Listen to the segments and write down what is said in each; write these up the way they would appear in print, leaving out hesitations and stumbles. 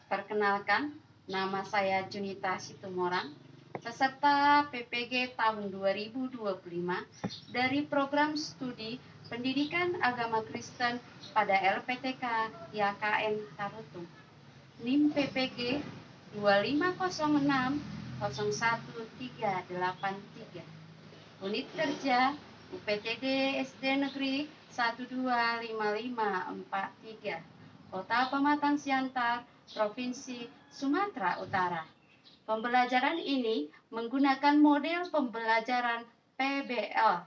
Perkenalkan, nama saya Junita Situmorang, peserta PPG tahun 2025 dari Program Studi Pendidikan Agama Kristen pada LPTK YKN Tarutung. NIM PPG 2506011383. Unit kerja UPTD SD Negeri 125543, Kota Pematang Siantar, Provinsi Sumatera Utara. Pembelajaran ini menggunakan model pembelajaran PBL.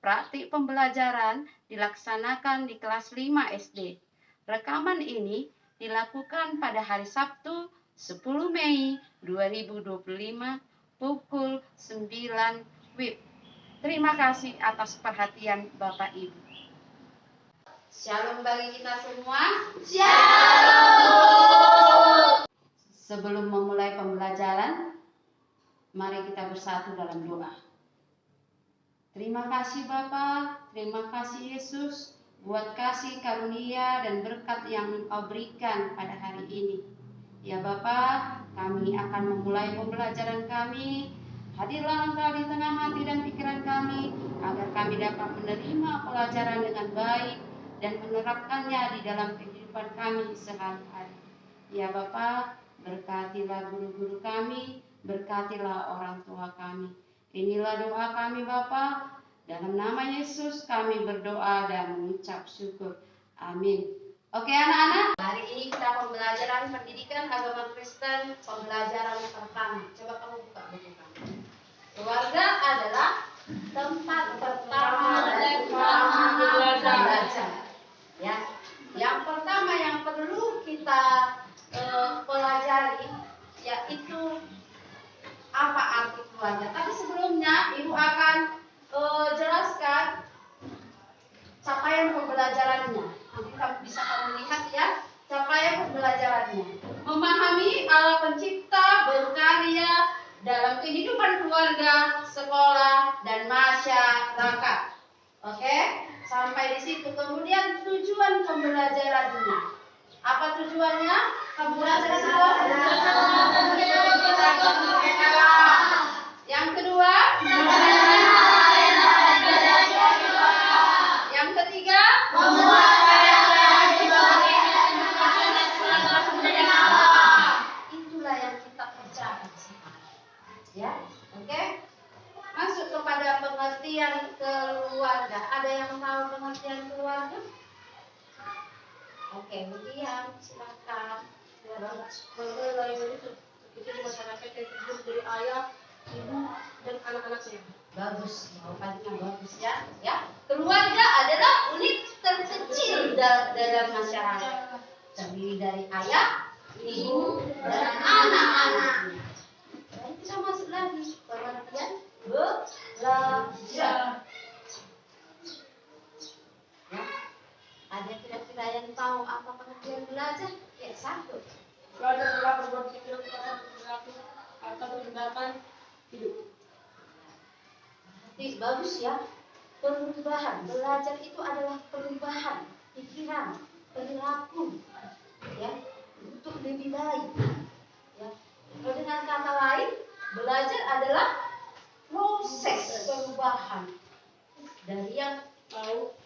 Praktik pembelajaran dilaksanakan di kelas 5 SD. Rekaman ini dilakukan pada hari Sabtu 10 Mei 2025 pukul 9 WIB. Terima kasih atas perhatian Bapak Ibu. Shalom bagi kita semua. Shalom. Sebelum memulai pembelajaran, mari kita bersatu dalam doa. Terima kasih Bapa, terima kasih Yesus buat kasih karunia dan berkat yang Engkau berikan pada hari ini. Ya Bapa, kami akan memulai pembelajaran kami. Hadirlah Engkau di tengah hati dan pikiran kami, agar kami dapat menerima pelajaran dengan baik dan menerapkannya di dalam kehidupan kami sehari-hari. Ya Bapa, berkatilah guru-guru kami, berkatilah orang tua kami. Inilah doa kami Bapa, dalam nama Yesus kami berdoa dan mengucap syukur. Amin. Oke anak-anak, hari ini kita pembelajaran pendidikan agama Kristen, pembelajaran pertama. Coba kamu buka buku kamu. Keluarga adalah tempat pertama belajar. Ya, yang pertama yang perlu kita pelajari yaitu apa arti keluarga. Tapi sebelumnya Ibu akan jelaskan capaian pembelajarannya. Nanti bisa kamu lihat ya capaian pembelajarannya. Memahami Allah Pencipta berkarya dalam kehidupan keluarga, sekolah, dan masyarakat. Oke, sampai di situ. Kemudian tujuan pembelajarannya. Apa tujuannya? Pembelajaran yang kedua, yang ketiga, itulah yang kita kerjakan sekarang. Ya, oke. Masuk kepada pengertian keluarga. Ada yang tahu pengertian keluarga? Oke, William, silakan. Keluarga itu di masyarakat yang terdiri dari ayah, ibu, dan anak-anaknya. Bagus, jawabannya bagus ya. Ya, keluarga adalah unit terkecil dalam masyarakat. Terdiri dari ayah, ibu, dan anak-anaknya. Dan kita masuk lagi pengertian belajar. Ya, ada kira-kira yang tahu apa pengertian belajar? Ya, satu. Belajar adalah berbuat pikiran kepada perilaku atau tindakan hidup. Bagus ya. Perubahan. Belajar itu adalah perubahan pikiran, perilaku, ya, untuk lebih baik. Ya. Kalau dengan kata lain, belajar adalah proses perubahan dari yang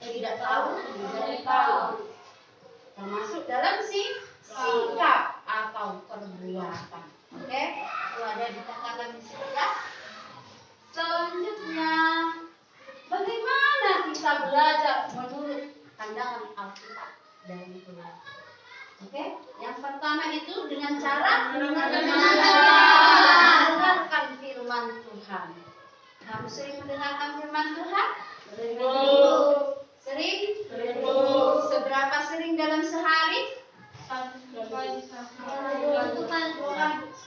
tidak tahu menjadi tahu, termasuk dalam sikap atau perbuatan. Oke, itu ada dikatakan di sini ya. Selanjutnya, bagaimana kita belajar menurut pandangan Alkitab dari Tuhan? Oke, yang pertama itu dengan cara mendengarkan firman Tuhan. Kamu sering mendengarkan firman Tuhan? Sering? Seberapa sering dalam sehari?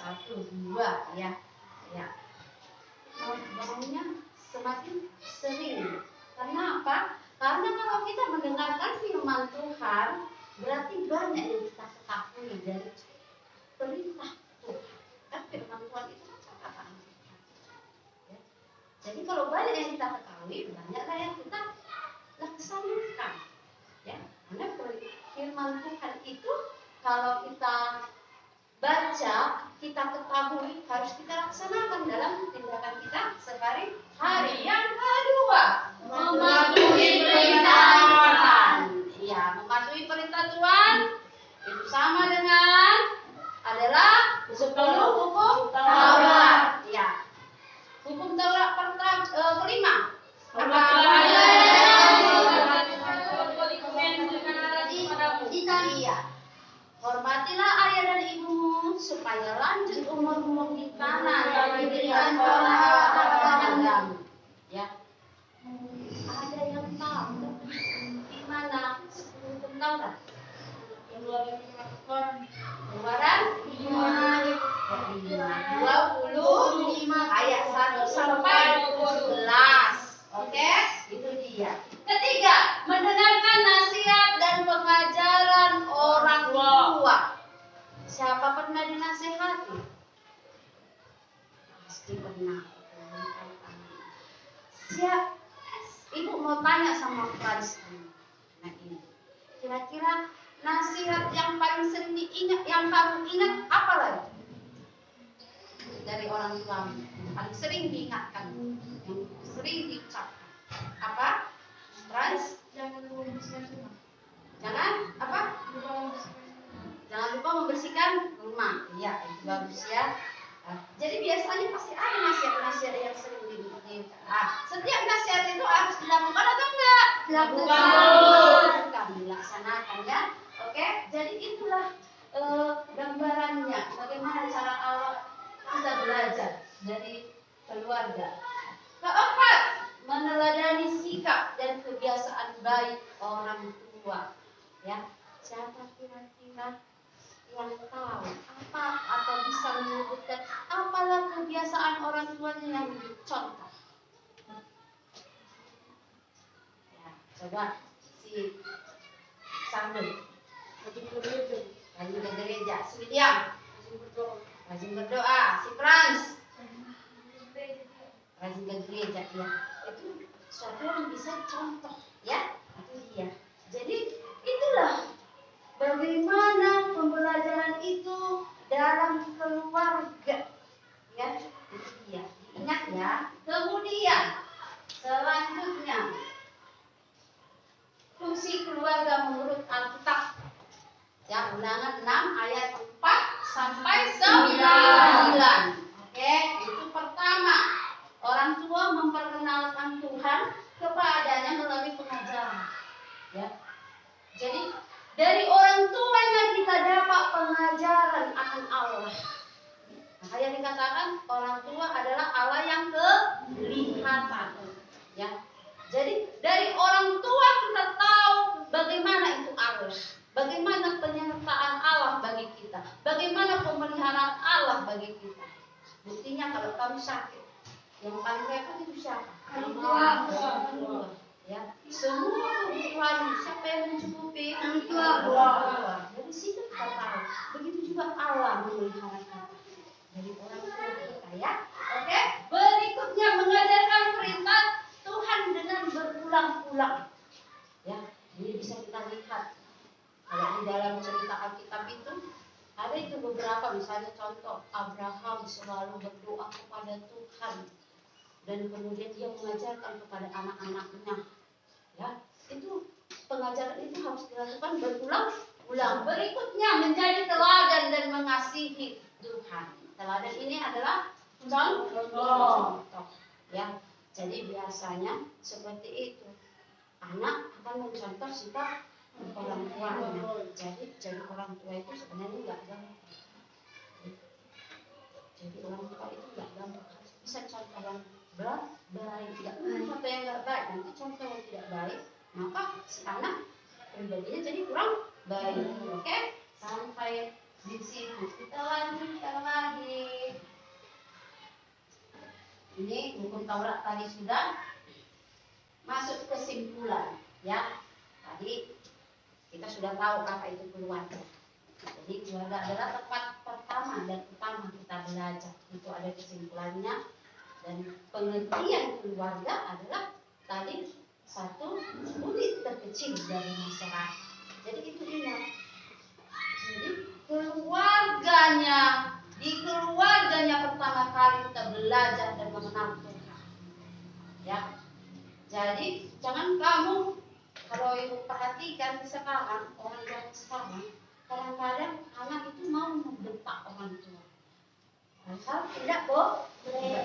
Satu, dua, ya. Ya. Maunya semakin sering. Karena apa? Karena kalau kita mendengarkan firman Tuhan, berarti banyak yang kita ketahui dari perintah Tuhan. Kan firman Tuhan itu catatan kita. Ya. Jadi kalau banyak yang kita ketahui, banyaklah yang kita laksanakan. Ya. Karena firman Tuhan itu kalau kita baca, kita ketahui, harus kita laksanakan dalam tindakan kita sehari-hari. Yang kedua, mematuhi perintah Tuhan. Ya, mematuhi perintah Tuhan itu sama dengan adalah 10 hukum Taurat. Ya. Hukum Taurat kelima. Iya. Hormatilah ayah dan ibumu supaya lanjut umurmu di tanah yang diberikan Tuhan. Ya. Ada yang tahu di mana 10 hukum Taurat? Keluaran 25 ayat 1 sampai 17. Oke, itu dia. Ketiga, mendengarkan nasihat dan pengajaran orang tua. Siapa pernah dinasihati? Pasti pernah. Ibu mau tanya sama Frans. Nah ini, kira-kira nasihat yang paling sering diingat, yang kamu ingat apa lagi? Dari orang tua yang paling sering diingatkan, yang sering diucapkan. Apa? Frans? Jangan apa? Jangan lupa membersihkan rumah. Iya, itu bagus ya. Jadi biasanya pasti ada nasihat-nasihat yang sering diingatkan. Setiap nasihat itu harus dilakukan atau enggak? Dilakukan, dilaksanakan ya. Oke, jadi itulah gambarannya bagaimana cara Allah kita belajar dari keluarga. Keempat, meneladani sikap dan kebiasaan baik orang tua. Ya, siapa kira-kira yang tahu apa atau bisa menyebutkan apalah kebiasaan orang tuanya yang dicontoh? Ya, coba si Sandung. Rajin ke gereja. Si William rajin berdoa. Si Frans rajin ke gereja. Ya, itu suatu yang bisa contoh. Ya, itu dia. Jadi itulah bagaimana pembelajaran itu dalam keluarga. Ya, itu dia. Ingat ya. Kemudian selanjutnya fungsi keluarga menurut Alkitab. Ya, Ulangan 6 ayat 4 sampai 9. Oke, itu pertama. Orang tua memperkenalkan Tuhan kepadanya melalui pengajaran. Ya. Jadi dari orang tuanya kita dapat pengajaran akan Allah. Makanya dikatakan orang tua adalah Allah yang kelihatan. Ya. Jadi dari orang tua kita tahu bagaimana itu Allah. Bagaimana penyertaan Allah bagi kita. Bagaimana pemeliharaan Allah bagi kita. Buktinya kalau kamu sakit, yang paling repot itu siapa? Orang tua. Ya, semua kebutuhan siapa yang mencukupi? Orang tua. Dari situ kita tahu. Begitu juga Allah memelihara kita. Dari orang tua kita ya. Oke. Berikutnya mengajarkan perintah Tuhan dengan berulang-ulang. Ya, ini bisa kita lihat. Kalau di dalam cerita Alkitab itu ada itu beberapa, misalnya contoh Abraham selalu berdoa kepada Tuhan dan kemudian dia mengajarkan kepada anak-anaknya. Ya, itu pengajaran itu harus dilakukan berulang-ulang. Berikutnya menjadi teladan dan mengasihi Tuhan. Teladan ini adalah contoh. Ya, jadi biasanya seperti itu. Anak akan mencontoh sikap orang tuanya. Jadi orang tua itu sebenarnya nggak gampang. Jadi orang tua itu nggak gampang. Bisa contoh yang baik, nggak contoh yang nggak baik. Nanti contoh yang tidak baik, maka si anak pribadinya jadi kurang baik. Oke, sampai di situ. Kita lanjutkan lagi. Ini hukum Taurat tadi sudah masuk kesimpulan, ya. Tadi kita sudah tahu apa itu keluarga. Jadi keluarga adalah tempat pertama dan utama kita belajar. Itu ada kesimpulannya. Dan pengertian keluarga adalah tadi satu unit terkecil dari masyarakat. Jadi itu ingat. Jadi keluarganya belajar dan mengenal Tuhan. Ya, jadi jangan kamu, kalau ibu perhatikan sekarang orang yang sekarang kadang-kadang anak itu mau membentak orang tua. Asal tidak boleh.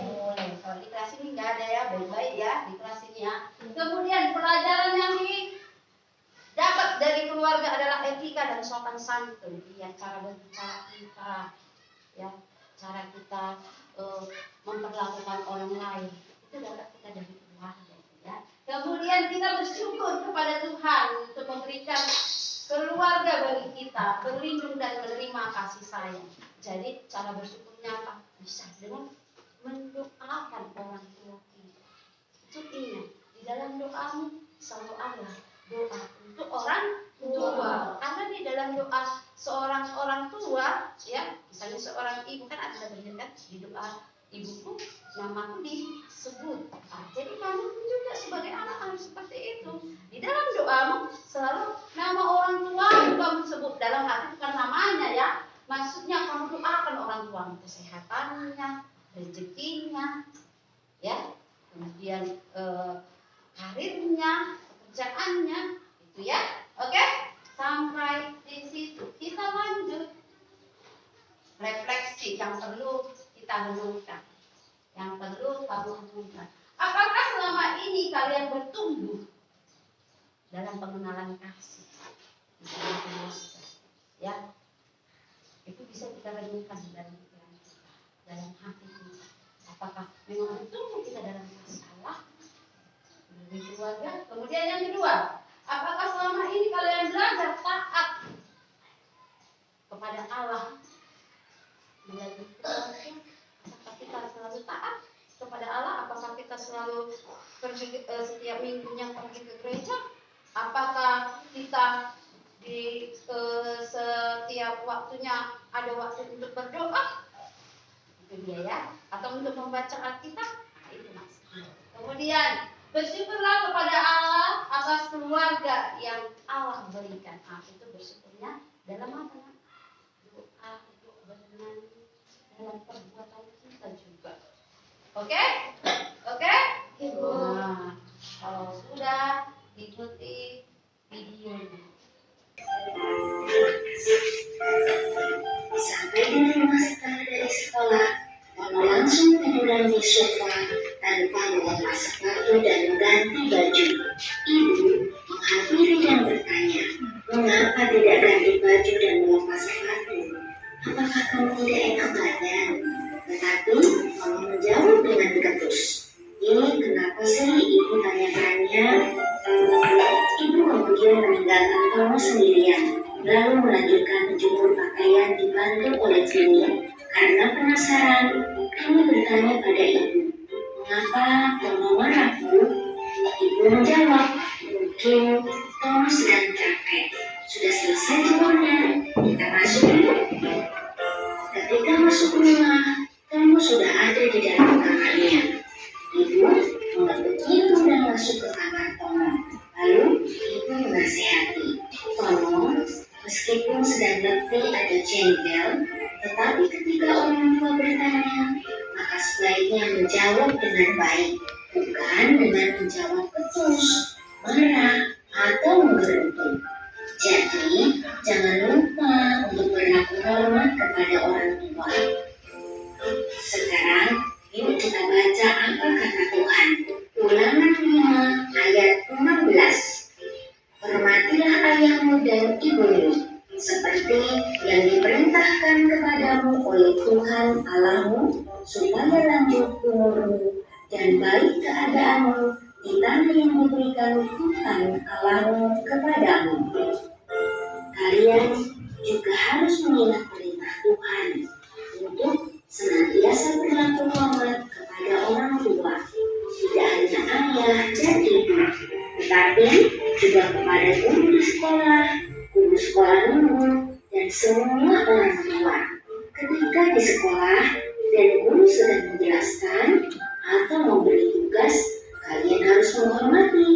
Kalau di kelas ini nggak ada ya, baik-baik ya di kelas ini ya. Kemudian pelajaran yang didapat dari keluarga adalah etika dan sopan santun. Ya, cara berbicara kita, ya, cara kita memperlakukan orang lain itu dapat kita dari keluarga. Ya. Kemudian kita bersyukur kepada Tuhan untuk memberikan keluarga bagi kita, berlindung dan menerima kasih sayang. Jadi cara bersyukurnya apa? Bisa dengan mendoakan orang tua kita. Itu ingat, di dalam doamu selalu ada doa untuk orang tua. Karena di dalam doa seorang orang tua, ya, misalnya seorang ibu kan ada bagian kan di doa ibuku, namaku disebut. Jadi kamu juga sebagai anak harus seperti itu. Di dalam doamu selalu nama orang tua kamu sebut, dalam hati bukan namanya ya. Maksudnya kamu doakan orang tua, kesehatannya, rezekinya, ya, kemudian karirnya, pekerjaannya, itu ya. Oke? Sampai di situ kita lanjut refleksi yang perlu kita renungkan, yang perlu kamu renungkan. Apakah selama ini kalian bertumbuh dalam pengenalan kasih? Ya, itu bisa kita renungkan dalam pikiran kita, dalam hati kita. Apakah memang bertumbuh kita dalam kasih Allah dari keluarga? Kemudian yang kedua, apakah selama ini kalian belajar taat kepada Allah melalui keluarga? Apakah kita selalu taat kepada Allah? Apakah kita selalu setiap minggunya pergi ke gereja? Apakah kita di setiap waktunya ada waktu untuk berdoa? Itu dia ya. Atau untuk membaca Alkitab? Nah, itu maksudnya. Kemudian bersyukurlah kepada Allah atas keluarga yang Allah berikan. Nah, itu bersyukurnya dalam apa? Doa, bernyanyi, dalam perbuatan kita juga. Oke? Oke? Nah, kalau sudah ikuti videonya. Sampai di rumah setelah dari sekolah, Tono langsung tiduran di sofa tanpa melepas sepatu dan ganti baju. Ibu menghampiri dan bertanya, mengapa tidak ganti baju dan melepas sepatu? Apakah kamu tidak enak badan? Tetapi Tono menjawab dengan ketus. Ini kenapa sih ibu tanya-tanya? Ibu kemudian meninggalkan Tono sendirian, lalu melanjutkan menjemur pakaian dibantu oleh Tini. Karena penasaran, kami bertanya pada ibu, mengapa Tono marah, Bu? Ibu menjawab, mungkin Tono sedang capek. Sudah selesai jemurnya, kita masuk yuk. Ketika masuk rumah, Tono sudah ada di dalam kamarnya. Ibu mengetuk pintu dan masuk ke kamar Tono. Lalu ibu menasihati, Tono, meskipun sedang letih atau jengkel, tetapi ketika orang tua bertanya, maka sebaiknya menjawab dengan baik, bukan dengan menjawab ketus, marah, atau menggerutu. Jadi, jangan lupa untuk berlaku hormat kepada orang tua. Sekarang, yuk kita baca apa kata Tuhan. Ulangan 5 ayat 16. Hormatilah ayahmu dan ibumu, seperti yang diperintahkan kepadamu oleh Tuhan Allahmu, supaya lanjut umurmu dan baik keadaanmu di tanah yang diberikan Tuhan Allahmu kepadamu. Kalian juga harus mengingat perintah Tuhan untuk senantiasa berlaku hormat kepada orang tua, tidak hanya ayah dan ibu, tetapi juga kepada guru di sekolah, guru sekolah minggu, dan semua orang tua. Ketika di sekolah dan guru sedang menjelaskan atau memberi tugas, kalian harus menghormati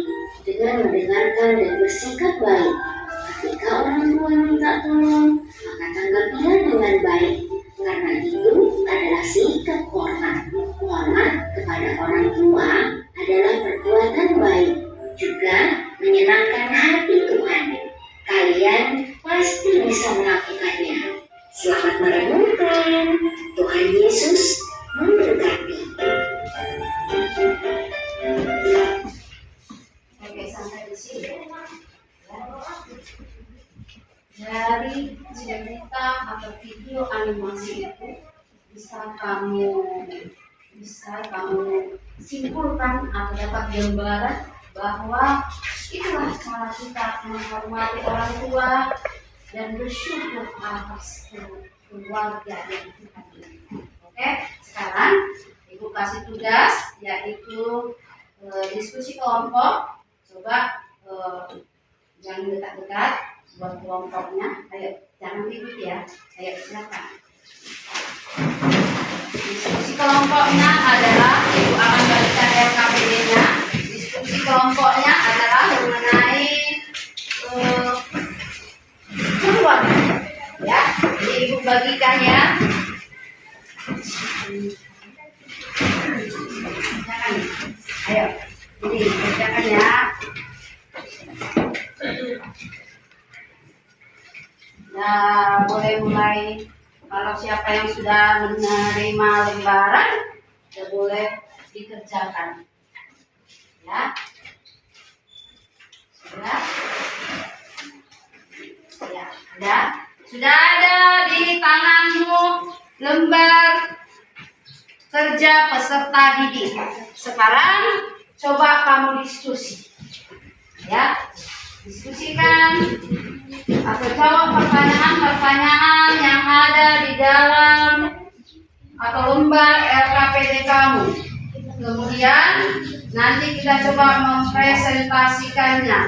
dengan mendengarkan dan bersikap baik. Ketika orang tua minta tolong, maka tanggapilah dengan baik, karena itu adalah sikap hormat. merenungkan. Tuhan Yesus memberkati. Oke, sampai di sini. Dari cerita atau video animasi itu bisa kamu simpulkan atau dapat gambaran bahwa itulah cara kita menghormati orang tua dan bersyukur atas keluarga yang kita miliki. Oke, sekarang Ibu kasih tugas yaitu diskusi kelompok. Coba jangan dekat-dekat buat kelompoknya. Ayo, jangan ribut ya. Ayo, silakan. Diskusi kelompoknya adalah Ibu akan bagikan LKPD-nya. Diskusi kelompoknya adalah mengenai keluarga. Ya, jadi Ibu bagikan ya. Silakan. Ayo, jadi kerjakan ya. Nah, boleh mulai. Kalau siapa yang sudah menerima lembaran, ya boleh dikerjakan. Ya, sudah. Ya, sudah ada di tanganmu lembar kerja peserta didik. Sekarang coba kamu diskusi. Ya, diskusikan atau jawab pertanyaan-pertanyaan yang ada di dalam atau lembar LKPD kamu. Kemudian nanti kita coba mempresentasikannya.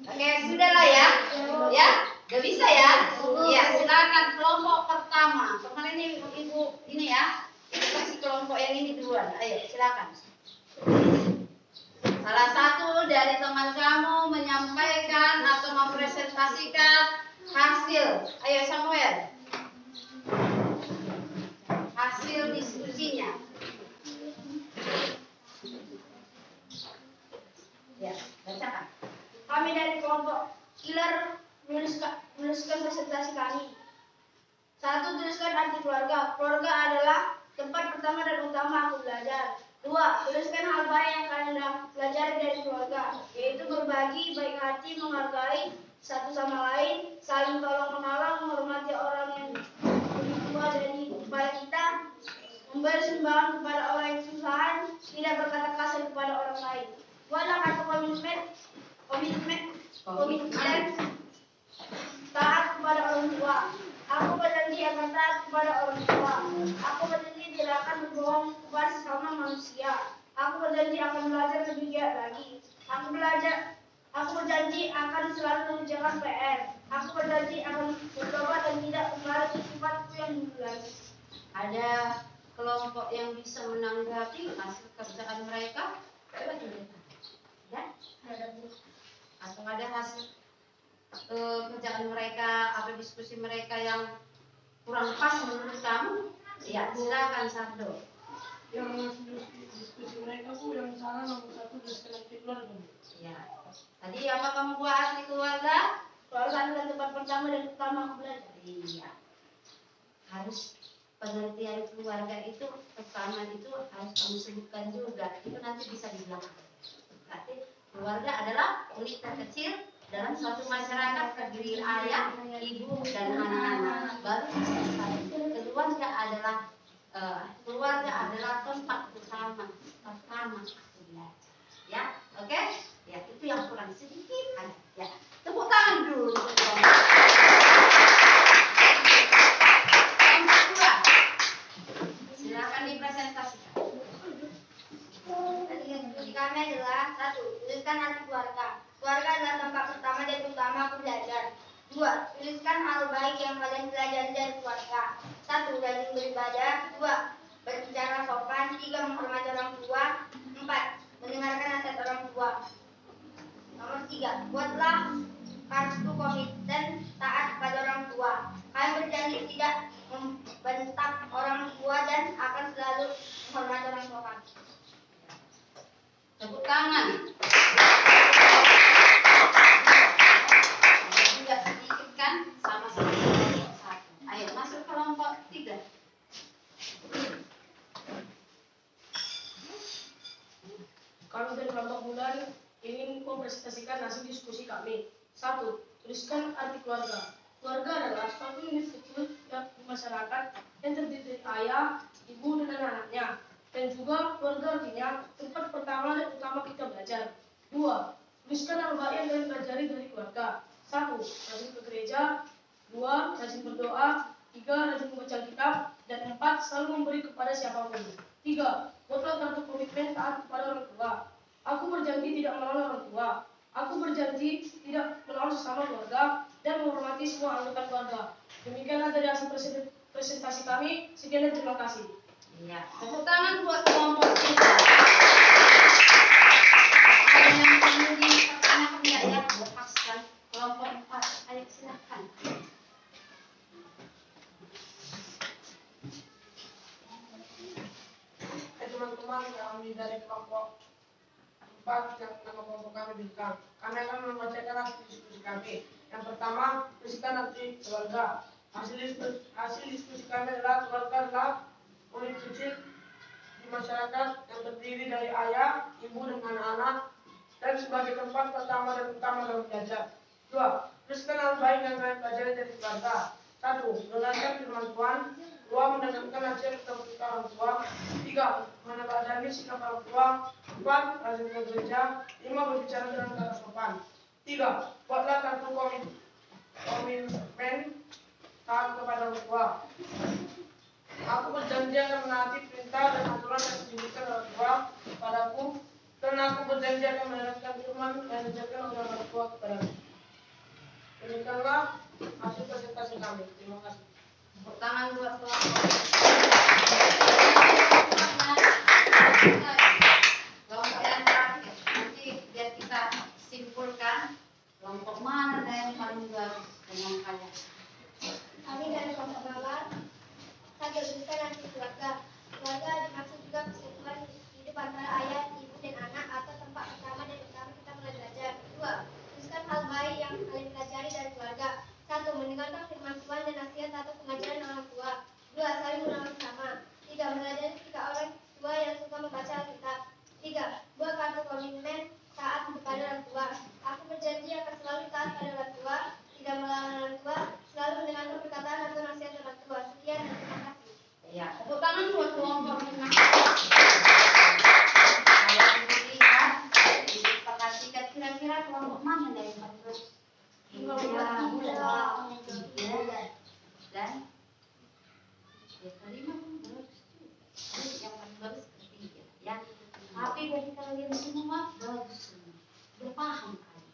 Oke, sudahlah ya. Ya, udah bisa ya? Ya, silakan kelompok pertama. Kemarin ini Ibu ini ya. Kita kasih kelompok yang ini duluan. Ayo, silakan. Salah satu dari teman kamu menyampaikan atau mempresentasikan hasil. Ayo, Samuel. Hasil diskusinya. Ya, bacakan. Kami dari kelompok Killer menuliskan presentasi kami. 1. Tuliskan arti keluarga. Keluarga adalah tempat pertama dan utama aku belajar. 2. Tuliskan hal baik yang kalian pelajari dari keluarga, yaitu berbagi, baik hati, menghargai satu sama lain, saling tolong-menolong, menghormati orang yang lebih tua daripada kita, memberi sumbangan kepada orang yang kesusahan, tidak berkata kasar kepada orang lain. 2 adalah kata komitmen, taat kepada orang tua. Aku berjanji akan taat kepada orang tua. Aku berjanji tidak akan berbohong kepada sesama manusia. Aku berjanji akan belajar lebih giat lagi. Aku berjanji akan selalu mengerjakan PR. Aku berjanji akan bertobat dan tidak kembali ke sifatku yang dulu lagi. Ada kelompok yang bisa menanggapi hasil kerjaan mereka? Coba tunjukkan. Ya? Atau ada hasil kerjaan mereka atau diskusi mereka yang kurang pas menurut kamu? Ya, silakan Sardo. Yang diskusi mereka Bu, yang salah nomor 1 tuliskan arti keluarga. Ya. Tadi apa kamu buat arti keluarga? Keluarga adalah tempat pertama dan utama aku belajar. Iya. Harus pengertian keluarga itu pertama itu harus kamu sebutkan juga. Itu nanti bisa di belakang. Berarti keluarga adalah unit terkecil dalam suatu masyarakat terdiri ayah, ibu, dan anak-anak. Baru keluarga adalah tempat utama pertama belajar. Ya, oke? Ya, itu yang kurang sedikit aja. Ya, tepuk tangan dulu. Kelompok 2. Silakan dipresentasikan. Tadi kami adalah 1. Tuliskan arti keluarga. Keluarga adalah tempat pertama dan utama aku belajar. 2. Tuliskan hal baik yang kalian pelajari dari keluarga. 1. Rajin beribadah. 2. Berbicara sopan. 3. Menghormati orang tua. 4. Mendengarkan nasihat orang tua. Nomor 3. Buatlah kartu komitmen taat pada orang tua. Kalian berjanji tidak membentak orang tua dan akan selalu menghormati orang tua kami. Tepuk tangan. saksikan hasil diskusi kami. 1. Tuliskan arti keluarga. Keluarga adalah suatu unit kecil yang di masyarakat yang terdiri dari ayah, ibu, dan anak-anaknya. Dan juga keluarga artinya tempat pertama dan utama kita belajar. 2. Tuliskan hal yang kalian pelajari dari keluarga. 1. Rajin ke gereja. 2. Rajin berdoa. 3. Rajin membaca kitab. Dan 4. Selalu memberi kepada siapapun. 3. Buatlah kartu komitmen taat kepada orang tua. Aku berjanji tidak melawan orang tua. Aku berjanji tidak melawan sesama keluarga dan menghormati semua anggota keluarga. Demikianlah dari hasil presentasi kami. Sekian dan terima kasih. Iya, tepuk tangan buat kelompok kita. Ada yang perlu dipertanyakan nggak ya? Lepaskan kelompok 4. Ayo silakan. Teman-teman, kami dari kelompok 4 yang nama kelompok kami bintang. Kami akan membacakan hasil diskusi kami. Yang pertama, tuliskan arti keluarga. Hasil diskusi kami adalah keluarga adalah unit kecil di masyarakat yang terdiri dari ayah, ibu, dan anak-anak, dan sebagai tempat pertama dan utama dalam belajar. 2. Tuliskan hal baik yang kalian pelajari dari keluarga. 1. Mendengarkan firman Tuhan. 2. Mendengarkan nasihat atau berita orang tua. 3. Meneladani sikap orang tua. 4. Rajin ke gereja. 5. Berbicara dengan kata sopan. 3. Buatlah kartu komitmen taat kepada orang tua. Aku berjanji akan menaati perintah dan aturan yang diberikan orang tua kepadaku, dan aku berjanji akan mendengarkan firman yang diajarkan oleh orang tua kepadaku. Demikianlah hasil presentasi kami. Terima kasih. Tepuk tangan buat kelompok. Kelompok yang terakhir, nanti biar kita simpulkan kelompok mana yang paling bagus dengan kalian. Kami dari kelompok mawar. 1. Tuliskan arti keluarga. Keluarga dimaksud juga kesatuan hidup antara ayah, ibu, dan anak atau tempat pertama dan utama kita mulai belajar. 2. Tuliskan hal baik yang kalian pelajari dari keluarga. 1. Mendengarkan firman Tuhan dan nasihat atau pengajaran orang tua. 2. Saling merawat sama. 3. Meneladani sikap orang tua yang suka membaca Alkitab. 3. Buat kartu komitmen taat kepada orang tua. Aku berjanji akan selalu taat pada orang tua, tidak melawan orang tua, selalu mendengarkan perkataan atau nasihat orang tua. Sekian dan terima kasih. Ya, tepuk tangan buat kelompok 5. Kalau dilihat, diperhatikan kira-kira kelompok mana yang paling bagus? Dan yang kelima pun bagus. Yang paling bagus ketiga, ya. Tapi bagi kalian semua bagus semua. Udah paham kalian,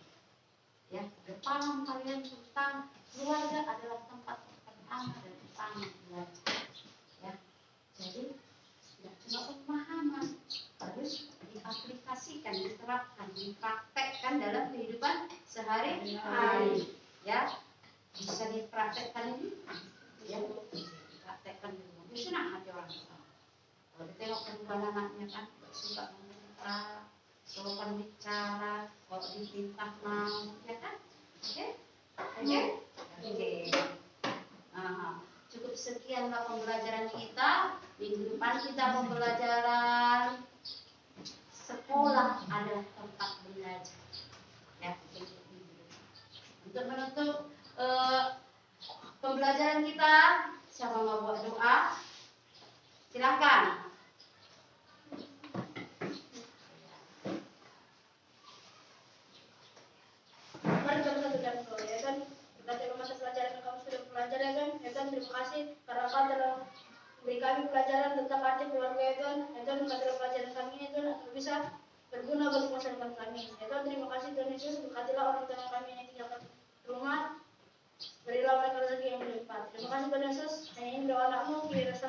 ya. Udah paham kalian tentang keluarga adalah tempat pertama dan utama belajar. Ya, jadi tidak cuma pemahaman, harus diaplikasikan, diterapkan, dipraktekkan dalam kehidupan sehari-hari. Ya, bisa dipraktekkan ini, ya, dipraktekkan di rumah. Senang hati orang tua. Kalau ditengok kedua anaknya kan suka meminta, sopan bicara, kalau diperintah mau, ya kan? Oke? Cukup sekianlah pembelajaran kita. Minggu depan kita pembelajaran sekolah adalah tempat belajar. Ya, untuk menutup pembelajaran kita, siapa mau buat doa? Silakan. Mari kita satukan doa, ya kan? Kita terima mata pelajaran yang kamu sudah pelajari, ya kan? Ya kan? Terima kasih karena kau telah memberi kami pelajaran tentang arti keluarga, ya kan? Ya kan? Materi pelajaran kami, ya kan? Agar bisa berguna bagi masa depan kami. Ya kan? Terima kasih Tuhan Yesus. Berkatilah orang tua kami yang tinggalkan rumah. Berilah mereka rezeki yang berlipat. Terima kasih Tuhan Yesus. Hanya ini doa anakmu, kiri rasa